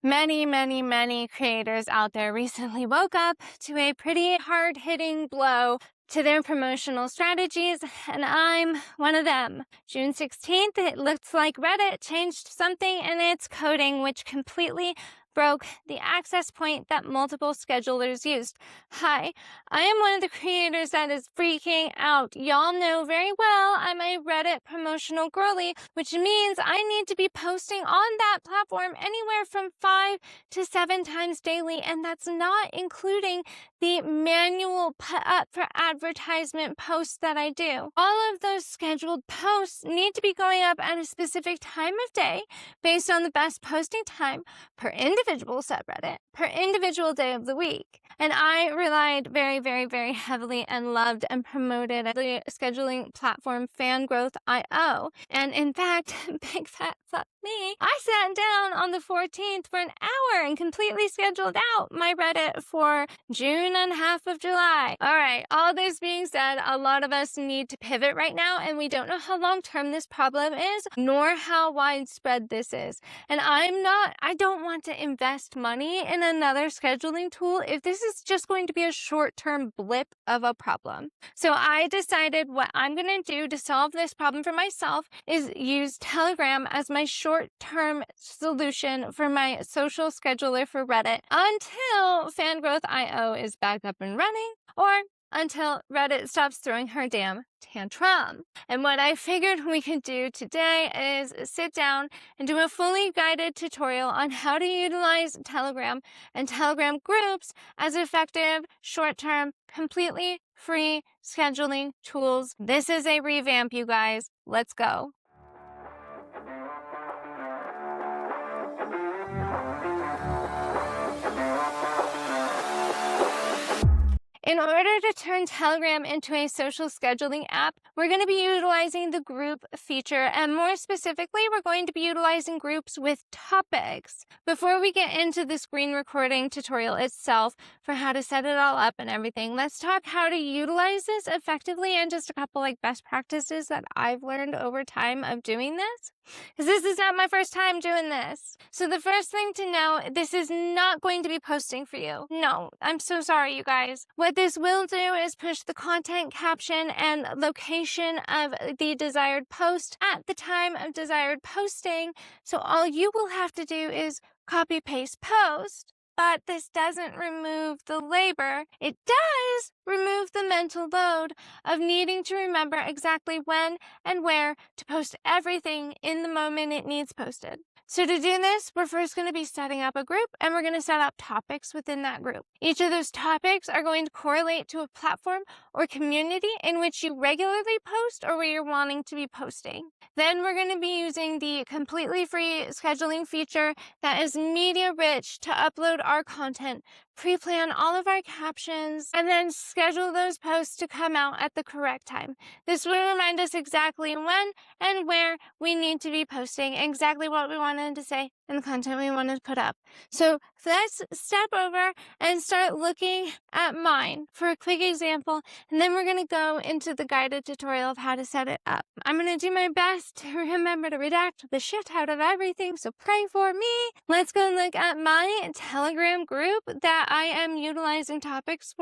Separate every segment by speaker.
Speaker 1: Many creators out there recently woke up to a pretty hard-hitting blow to their promotional strategies, and I'm one of them. June 16th, it looks like Reddit changed something in its coding, which completely broke the access point that multiple schedulers used. Hi, I am one of the creators that is freaking out. Y'all know very well I'm a Reddit promotional girly, which means I need to be posting on that platform anywhere from 5 to 7 times daily, and that's not including the manual put up for advertisement posts that I do. All of those scheduled posts need to be going up at a specific time of day based on the best posting time per individual subreddit, per individual day of the week. And I relied very heavily and loved and promoted the scheduling platform FanGrowth.io. And in fact, big fat fuck me, I sat down on the 14th for an hour and completely scheduled out my Reddit for June and half of July. All right, all this being said, a lot of us need to pivot right now, and we don't know how long-term this problem is, nor how widespread this is. And I don't want to invest money in another scheduling tool if this is just going to be a short-term blip of a problem. So I decided what I'm going to do to solve this problem for myself is use Telegram as my short-term solution for my social scheduler for Reddit until FanGrowth.io is back up and running, or until Reddit stops throwing her damn tantrum. And what I figured we could do today is sit down and do a fully guided tutorial on how to utilize Telegram and Telegram groups as effective, short-term, completely free scheduling tools. This is a revamp, you guys. Let's go. In order to turn Telegram into a social scheduling app, we're going to be utilizing the group feature, and more specifically, we're going to be utilizing groups with topics. Before we get into the screen recording tutorial itself for how to set it all up and everything, let's talk how to utilize this effectively and just a couple best practices that I've learned over time of doing this. Because this is not my first time doing this. So the first thing to know, this is not going to be posting for you. No, I'm so sorry, you guys. What this will do is push the content caption and location of the desired post at the time of desired posting. So all you will have to do is copy paste post. But this doesn't remove the labor. It does remove the mental load of needing to remember exactly when and where to post everything in the moment it needs posted. So to do this, we're first going to be setting up a group, and we're going to set up topics within that group. Each of those topics are going to correlate to a platform or community in which you regularly post or where you're wanting to be posting. Then we're going to be using the completely free scheduling feature that is media rich to upload our content, pre-plan all of our captions, and then schedule those posts to come out at the correct time. This will remind us exactly when and where we need to be posting, exactly what we wanted to say, and the content we wanted to put up. So let's step over and start looking at mine for a quick example, and then we're going to go into the guided tutorial of how to set it up. I'm going to do my best to remember to redact the shit out of everything, so pray for me. Let's go look at my Telegram group that I am utilizing topics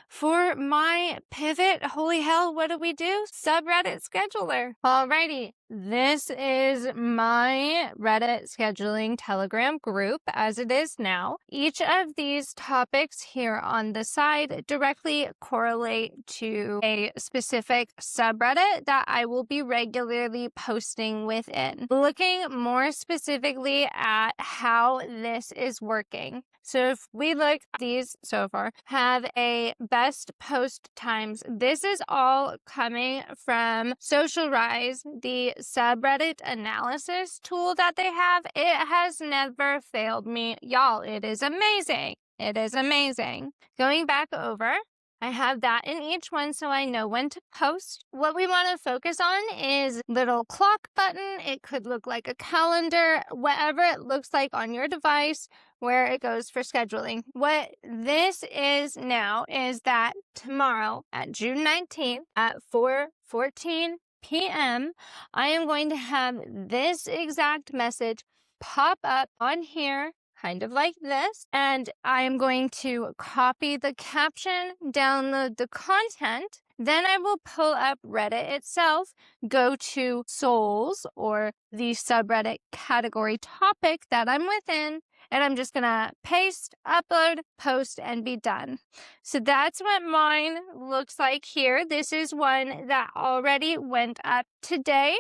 Speaker 1: for my pivot. Holy hell, what do we do? Subreddit scheduler. Alrighty. This is my Reddit scheduling Telegram group as it is now. Each of these topics here on the side directly correlate to a specific subreddit that I will be regularly posting within. Looking more specifically at how this is working. So if we look at these so far, have a best post times. This is all coming from Social Rise, the subreddit analysis tool that they have. It has never failed me. Y'all, it is amazing. It is amazing. Going back over, I have that in each one so I know when to post. What we want to focus on is little clock button. It could look like a calendar, whatever it looks like on your device where it goes for scheduling. What this is now is that tomorrow at June 19th at 4:14 p.m., I am going to have this exact message pop up on here kind of like this. And I am going to copy the caption, download the content. Then I will pull up Reddit itself, go to souls or the subreddit category topic that I'm within, and I'm just gonna paste, upload, post, and be done. So that's what mine looks like here. This is one that already went up today.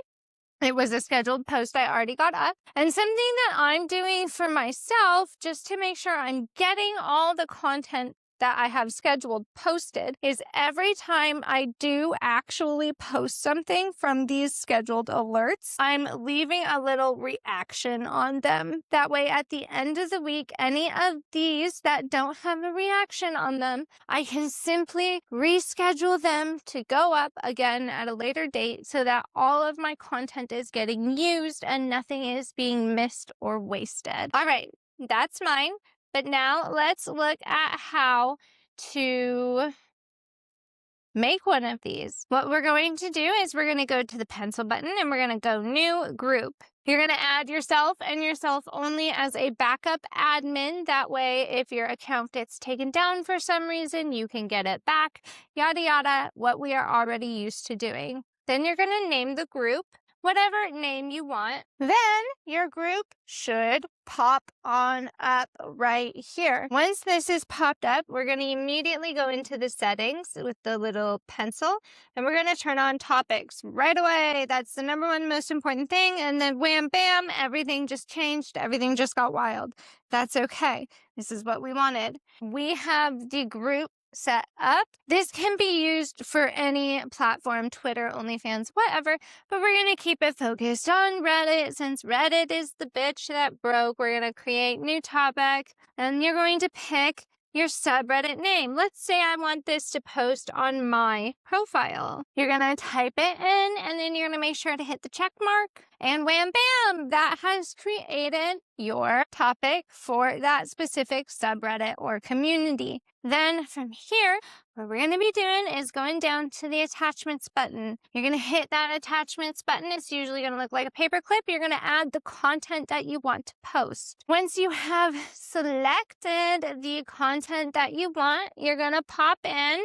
Speaker 1: It was a scheduled post I already got up. And something that I'm doing for myself, just to make sure I'm getting all the content that I have scheduled posted, is every time I do actually post something from these scheduled alerts, I'm leaving a little reaction on them. That way, at the end of the week, any of these that don't have a reaction on them, I can simply reschedule them to go up again at a later date so that all of my content is getting used and nothing is being missed or wasted. All right, that's mine. But now let's look at how to make one of these. What we're going to do is we're going to go to the pencil button and we're going to go new group. You're going to add yourself and yourself only as a backup admin. That way, if your account gets taken down for some reason, you can get it back, yada, yada, what we are already used to doing. Then you're going to name the group whatever name you want. Then your group should pop on up right here. Once this is popped up, we're going to immediately go into the settings with the little pencil, and we're going to turn on topics right away. That's the number one most important thing. And then wham, bam, everything just changed. Everything just got wild. That's okay. This is what we wanted. We have the group set up. This can be used for any platform, Twitter, OnlyFans, whatever, but we're going to keep it focused on Reddit since Reddit is the bitch that broke. We're going to create new topic, and you're going to pick your subreddit name. Let's say I want this to post on my profile. You're going to type it in, and then you're going to make sure to hit the check mark, and wham, bam, that has created your topic for that specific subreddit or community. Then from here, what we're going to be doing is going down to the attachments button. You're going to hit that attachments button. It's usually going to look like a paper clip. You're going to add the content that you want to post. Once you have selected the content that you want, you're going to pop in.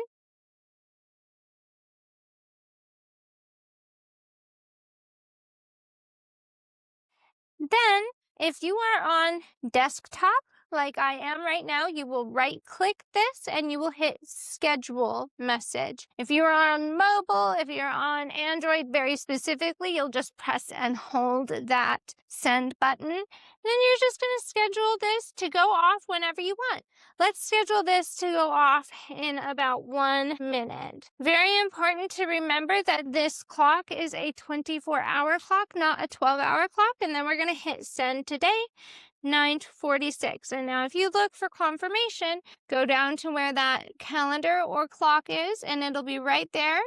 Speaker 1: Then, if you are on desktop, like I am right now, you will right-click this and you will hit schedule message. If you are on mobile, if you're on Android very specifically, you'll just press and hold that send button. Then you're just going to schedule this to go off whenever you want. Let's schedule this to go off in about 1 minute. Very important to remember that this clock is a 24-hour clock, not a 12-hour clock. And then we're going to hit send today. 9:46. And now if you look for confirmation, go down to where that calendar or clock is, and it'll be right there.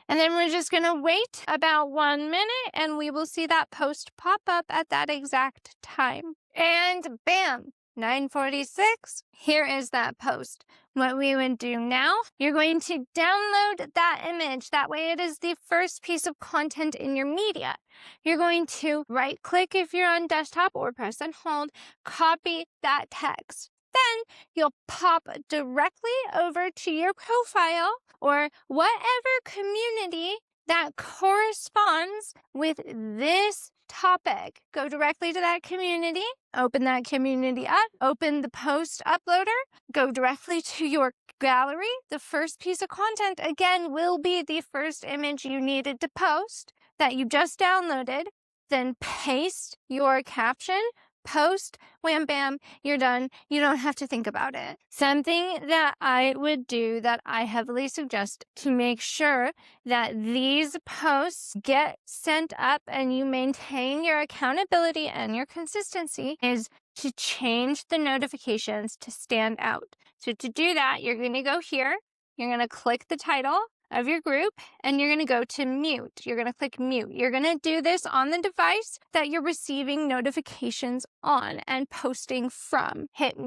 Speaker 1: And then we're just going to wait about 1 minute, and we will see that post pop up at that exact time. And bam, 9:46. Here is that post. What we would do now, you're going to download that image. That way it is the first piece of content in your media. You're going to right-click if you're on desktop or press and hold, copy that text. Then you'll pop directly over to your profile or whatever community that corresponds with this topic. Go directly to that community, open that community up, open the post uploader, go directly to your gallery. The first piece of content, again, will be the first image you needed to post that you just downloaded. Then paste your caption, post, wham, bam, you're done. You don't have to think about it. Something that I would do that I heavily suggest to make sure that these posts get sent up and you maintain your accountability and your consistency is to change the notifications to stand out. So to do that, you're going to go here. You're going to click the title of your group, and you're going to go to mute. You're going to click mute. You're going to do this on the device that you're receiving notifications on and posting from. Hit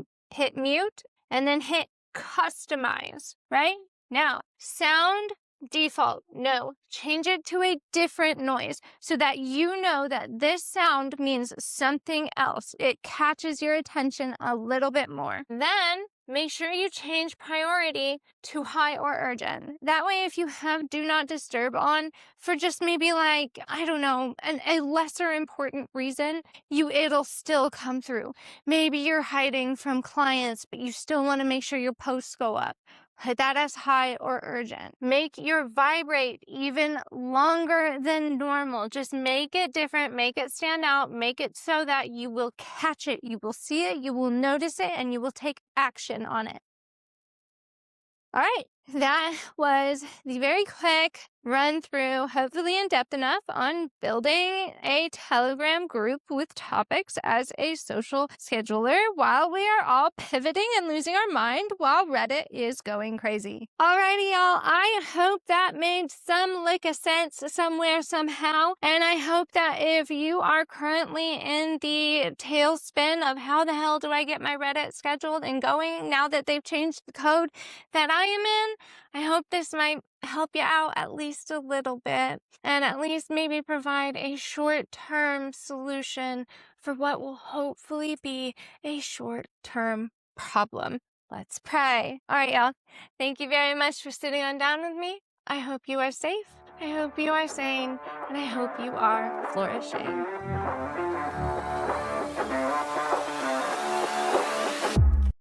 Speaker 1: mute, and then hit customize, right? Now, sound default. No, change it to a different noise so that you know that this sound means something else. It catches your attention a little bit more. Then make sure you change priority to high or urgent. That way, if you have do not disturb on for just maybe like, I don't know, a lesser important reason, it'll still come through. Maybe you're hiding from clients, but you still want to make sure your posts go up. Put that as high or urgent. Make your vibrate even longer than normal. Just make it different, make it stand out, make it so that you will catch it, you will see it, you will notice it, and you will take action on it. All right, that was the very quick run through, hopefully in depth enough, on building a Telegram group with topics as a social scheduler while we are all pivoting and losing our mind while Reddit is going crazy. Alrighty, y'all. I hope that made some lick of sense somewhere, somehow. And I hope that if you are currently in the tailspin of how the hell do I get my Reddit scheduled and going now that they've changed the code that I am in, I hope this might help you out at least a little bit and at least maybe provide a short-term solution for what will hopefully be a short-term problem. Let's pray. All right, y'all. Thank you very much for sitting on down with me. I hope you are safe. I hope you are sane. And I hope you are flourishing.